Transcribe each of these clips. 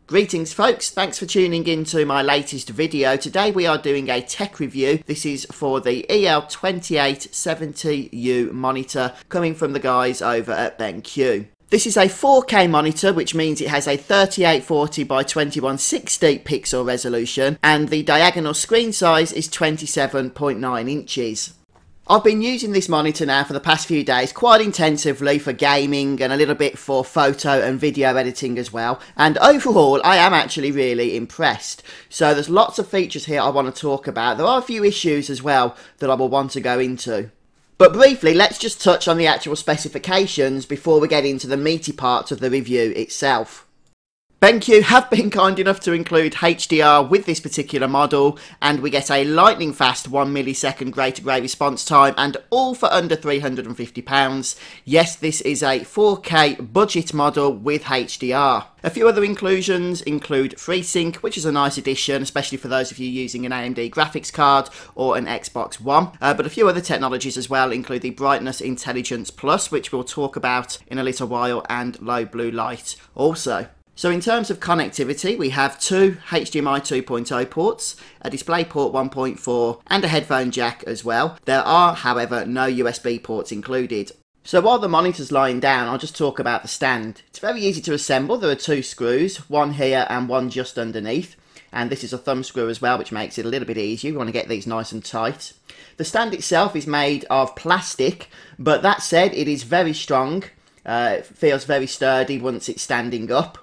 Greetings folks, thanks for tuning in to my latest video. Today we are doing a tech review. This is for the EL2870U monitor coming from the guys over at BenQ. This is a 4K monitor, which means it has a 3840 by 2160 pixel resolution and the diagonal screen size is 27.9 inches. I've been using this monitor now for the past few days quite intensively for gaming and a little bit for photo and video editing as well, and overall I am actually really impressed. So there's lots of features here I want to talk about. There are a few issues as well that I will want to go into. But briefly, let's just touch on the actual specifications before we get into the meaty parts of the review itself. BenQ have been kind enough to include HDR with this particular model, and we get a lightning fast 1 millisecond greater grey response time, and all for under £350. Yes, this is a 4K budget model with HDR. A few other inclusions include Freesync, which is a nice addition, especially for those of you using an AMD graphics card or an Xbox One. But a few other technologies as well include the Brightness Intelligence Plus, which we'll talk about in a little while, and low blue light also. So in terms of connectivity, we have two HDMI 2.0 ports, a DisplayPort 1.4 and a headphone jack as well. There are, however, no USB ports included. So while the monitor's lying down, I'll just talk about the stand. It's very easy to assemble. There are two screws, one here and one just underneath. And this is a thumb screw as well, which makes it a little bit easier. You want to get these nice and tight. The stand itself is made of plastic, but that said, it is very strong. It feels very sturdy once it's standing up.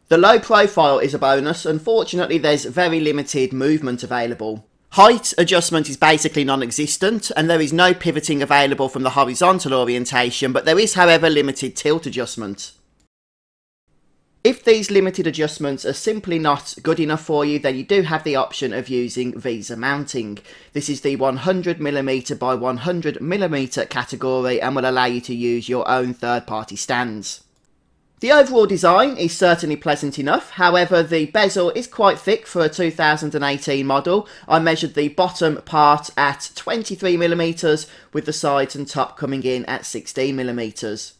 The low profile is a bonus. Unfortunately, there's very limited movement available. Height adjustment is basically non-existent, and there is no pivoting available from the horizontal orientation, but there is, however, limited tilt adjustment. If these limited adjustments are simply not good enough for you, then you do have the option of using VESA mounting. This is the 100mm by 100mm category and will allow you to use your own third-party stands. The overall design is certainly pleasant enough, however the bezel is quite thick for a 2018 model. I measured the bottom part at 23mm with the sides and top coming in at 16mm.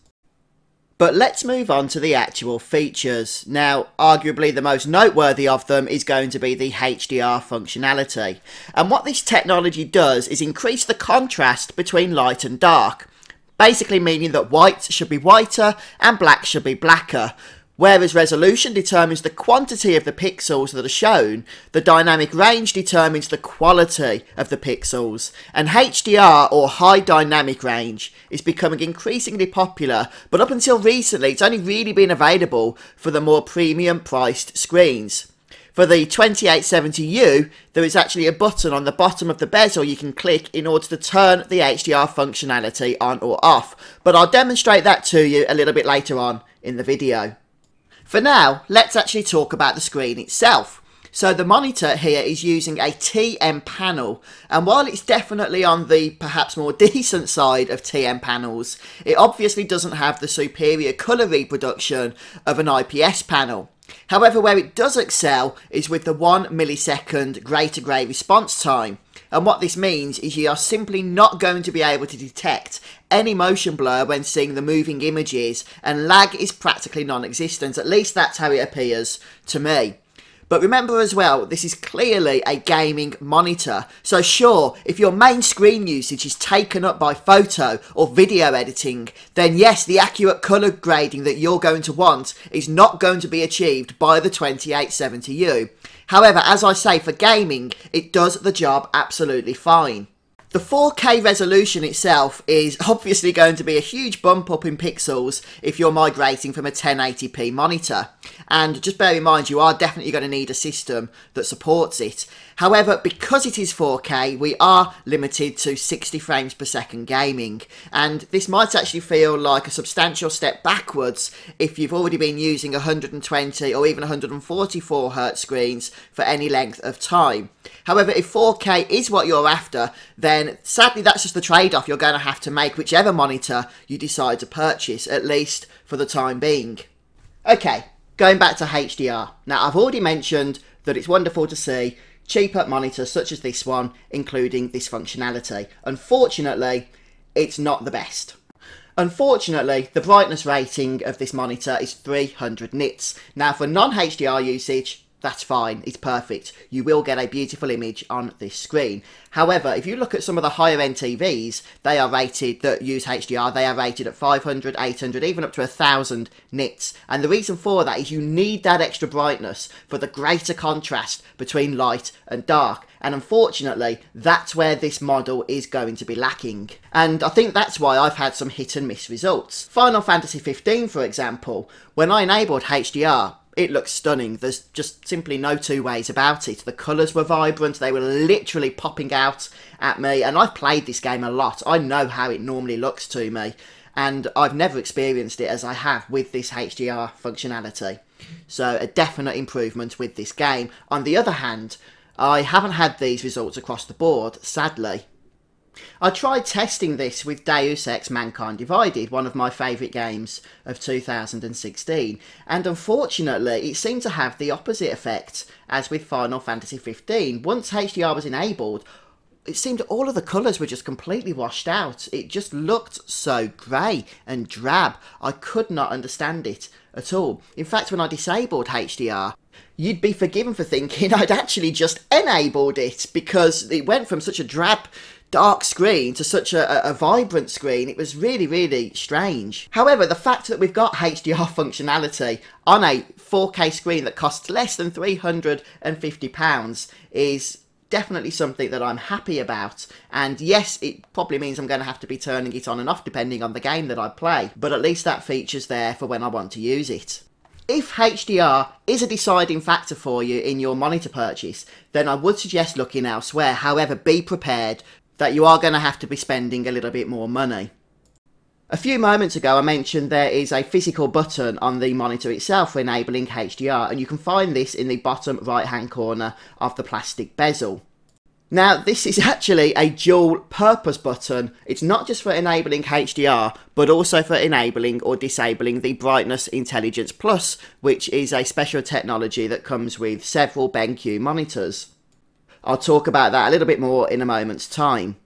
But let's move on to the actual features. Now, arguably the most noteworthy of them is going to be the HDR functionality. And what this technology does is increase the contrast between light and dark. Basically meaning that white should be whiter and black should be blacker. Whereas resolution determines the quantity of the pixels that are shown, the dynamic range determines the quality of the pixels. And HDR, or high dynamic range, is becoming increasingly popular, but up until recently it's only really been available for the more premium priced screens. For the 2870U, there is actually a button on the bottom of the bezel you can click in order to turn the HDR functionality on or off, but I'll demonstrate that to you a little bit later on in the video. For now, let's actually talk about the screen itself. So the monitor here is using a TM panel, and while it's definitely on the perhaps more decent side of TM panels, it obviously doesn't have the superior colour reproduction of an IPS panel. However, where it does excel is with the 1 millisecond greater grey response time. And what this means is you are simply not going to be able to detect any motion blur when seeing the moving images, and lag is practically non-existent. At least that's how it appears to me. But remember as well, this is clearly a gaming monitor. So sure, if your main screen usage is taken up by photo or video editing, then yes, the accurate colour grading that you're going to want is not going to be achieved by the 2870U. However, as I say, for gaming, it does the job absolutely fine. The 4K resolution itself is obviously going to be a huge bump up in pixels if you're migrating from a 1080p monitor. And just bear in mind, you are definitely going to need a system that supports it. However, because it is 4K, we are limited to 60 frames per second gaming. And this might actually feel like a substantial step backwards if you've already been using 120 or even 144Hz screens for any length of time. However, if 4K is what you're after, then sadly that's just the trade-off you're going to have to make whichever monitor you decide to purchase, at least for the time being. Okay, going back to HDR. Now, I've already mentioned that it's wonderful to see cheaper monitors such as this one including this functionality. Unfortunately, it's not the best. Unfortunately, the brightness rating of this monitor is 300 nits. Now for non-HDR usage, that's fine, it's perfect. You will get a beautiful image on this screen. However, if you look at some of the higher end TVs, they are rated, that use HDR, they are rated at 500, 800, even up to 1000 nits. And the reason for that is you need that extra brightness for the greater contrast between light and dark. And unfortunately, that's where this model is going to be lacking. And I think that's why I've had some hit and miss results. Final Fantasy 15, for example, when I enabled HDR, it looks stunning. There's just simply no two ways about it. The colours were vibrant, they were literally popping out at me, and I've played this game a lot. I know how it normally looks to me, and I've never experienced it as I have with this HDR functionality. So a definite improvement with this game. On the other hand, I haven't had these results across the board, sadly. I tried testing this with Deus Ex Mankind Divided, one of my favourite games of 2016, and unfortunately it seemed to have the opposite effect as with Final Fantasy 15. Once HDR was enabled, it seemed all of the colours were just completely washed out. It just looked so grey and drab. I could not understand it at all. In fact, when I disabled HDR, you'd be forgiven for thinking I'd actually just enabled it, because it went from such a drab, dark screen to such a vibrant screen. It was really, really strange. However, the fact that we've got HDR functionality on a 4K screen that costs less than £350 is definitely something that I'm happy about. And yes, it probably means I'm going to have to be turning it on and off depending on the game that I play, but at least that feature's there for when I want to use it. If HDR is a deciding factor for you in your monitor purchase, then I would suggest looking elsewhere. However, be prepared that you are going to have to be spending a little bit more money. A few moments ago I mentioned there is a physical button on the monitor itself for enabling HDR, and you can find this in the bottom right hand corner of the plastic bezel. Now this is actually a dual purpose button. It's not just for enabling HDR, but also for enabling or disabling the Brightness Intelligence Plus, which is a special technology that comes with several BenQ monitors. I'll talk about that a little bit more in a moment's time.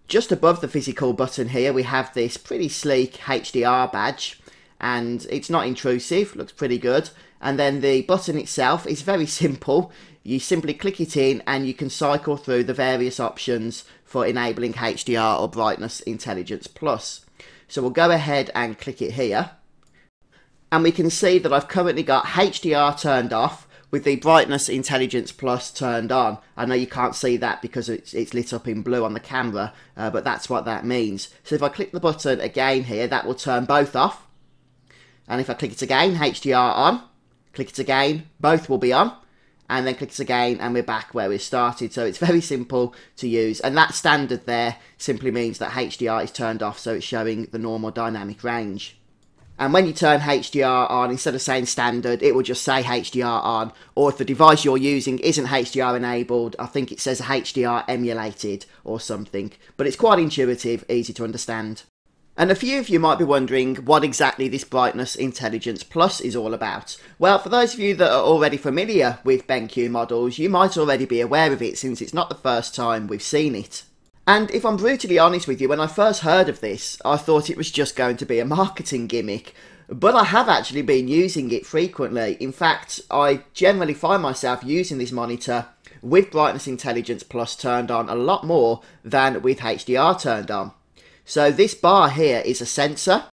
Just above the physical button here we have this pretty sleek HDR badge, and it's not intrusive, looks pretty good. And then the button itself is very simple. You simply click it in and you can cycle through the various options for enabling HDR or Brightness Intelligence Plus. So we'll go ahead and click it here, and we can see that I've currently got HDR turned off with the Brightness Intelligence Plus turned on. I know you can't see that because it's lit up in blue on the camera, but that's what that means. So if I click the button again here, that will turn both off. And if I click it again, HDR on, click it again, both will be on, and then click it again and we're back where we started. So it's very simple to use, and that standard there simply means that HDR is turned off, so it's showing the normal dynamic range. And when you turn HDR on, instead of saying standard, it will just say HDR on. Or if the device you're using isn't HDR enabled, I think it says HDR emulated or something. But it's quite intuitive, easy to understand. And a few of you might be wondering what exactly this Brightness Intelligence Plus is all about. Well, for those of you that are already familiar with BenQ models, you might already be aware of it, since it's not the first time we've seen it. And if I'm brutally honest with you, when I first heard of this, I thought it was just going to be a marketing gimmick. But I have actually been using it frequently. In fact, I generally find myself using this monitor with Brightness Intelligence Plus turned on a lot more than with HDR turned on. So this bar here is a sensor.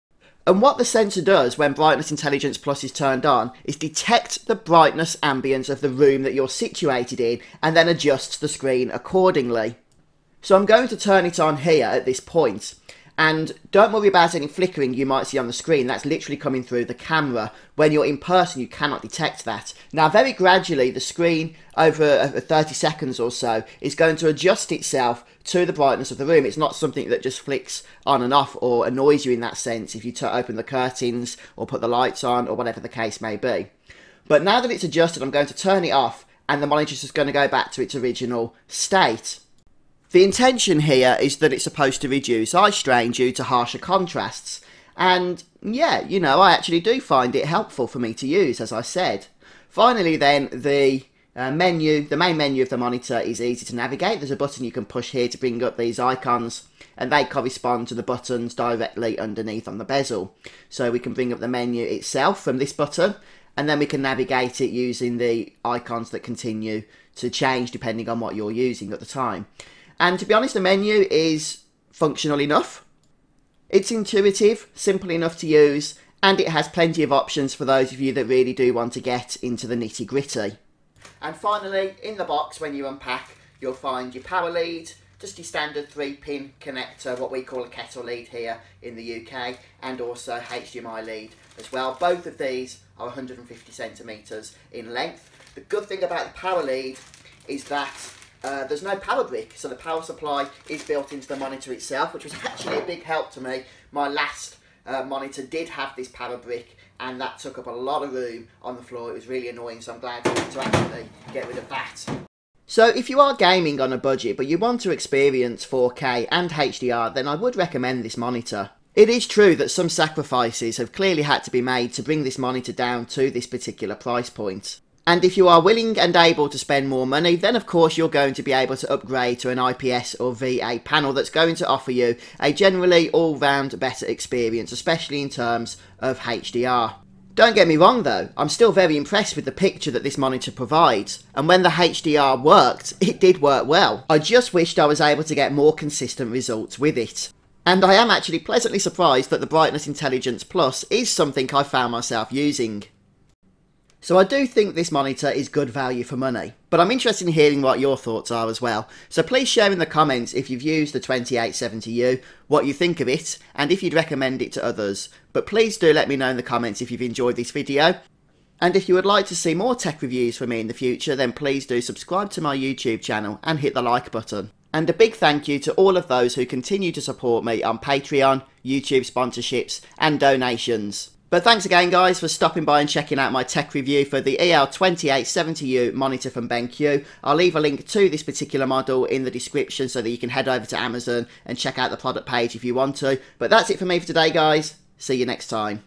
And what the sensor does when Brightness Intelligence Plus is turned on is detect the brightness ambience of the room that you're situated in and then adjusts the screen accordingly. So I'm going to turn it on here at this point, and don't worry about any flickering you might see on the screen. That's literally coming through the camera. When you're in person you cannot detect that. Now very gradually the screen over 30 seconds or so is going to adjust itself to the brightness of the room. It's not something that just flicks on and off or annoys you in that sense if you open the curtains or put the lights on or whatever the case may be. But now that it's adjusted, I'm going to turn it off and the monitor's just going to go back to its original state. The intention here is that it's supposed to reduce eye strain due to harsher contrasts, and yeah, you know, I actually do find it helpful for me to use, as I said. Finally then, the The main menu of the monitor is easy to navigate. There's a button you can push here to bring up these icons, and they correspond to the buttons directly underneath on the bezel. So we can bring up the menu itself from this button, and then we can navigate it using the icons that continue to change depending on what you're using at the time. And to be honest, the menu is functional enough. It's intuitive, simple enough to use, and it has plenty of options for those of you that really do want to get into the nitty-gritty. And finally, in the box, when you unpack, you'll find your power lead, just your standard 3-pin connector, what we call a kettle lead here in the UK, and also HDMI lead as well. Both of these are 150 centimetres in length. The good thing about the power lead is that there's no power brick, so the power supply is built into the monitor itself, which was actually a big help to me. My last monitor did have this power brick, and that took up a lot of room on the floor. It was really annoying, so I'm glad to actually get rid of that. So if you are gaming on a budget but you want to experience 4K and HDR, then I would recommend this monitor. It is true that some sacrifices have clearly had to be made to bring this monitor down to this particular price point. And if you are willing and able to spend more money, then of course you're going to be able to upgrade to an IPS or VA panel that's going to offer you a generally all-round better experience, especially in terms of HDR. Don't get me wrong though, I'm still very impressed with the picture that this monitor provides, and when the HDR worked, it did work well. I just wished I was able to get more consistent results with it. And I am actually pleasantly surprised that the Brightness Intelligence Plus is something I found myself using. So I do think this monitor is good value for money, but I'm interested in hearing what your thoughts are as well. So please share in the comments if you've used the 2870U, what you think of it, and if you'd recommend it to others. But please do let me know in the comments if you've enjoyed this video. And if you would like to see more tech reviews from me in the future, then please do subscribe to my YouTube channel and hit the like button. And a big thank you to all of those who continue to support me on Patreon, YouTube sponsorships and donations. But thanks again guys for stopping by and checking out my tech review for the EL2870U monitor from BenQ. I'll leave a link to this particular model in the description so that you can head over to Amazon and check out the product page if you want to. But that's it for me for today guys. See you next time.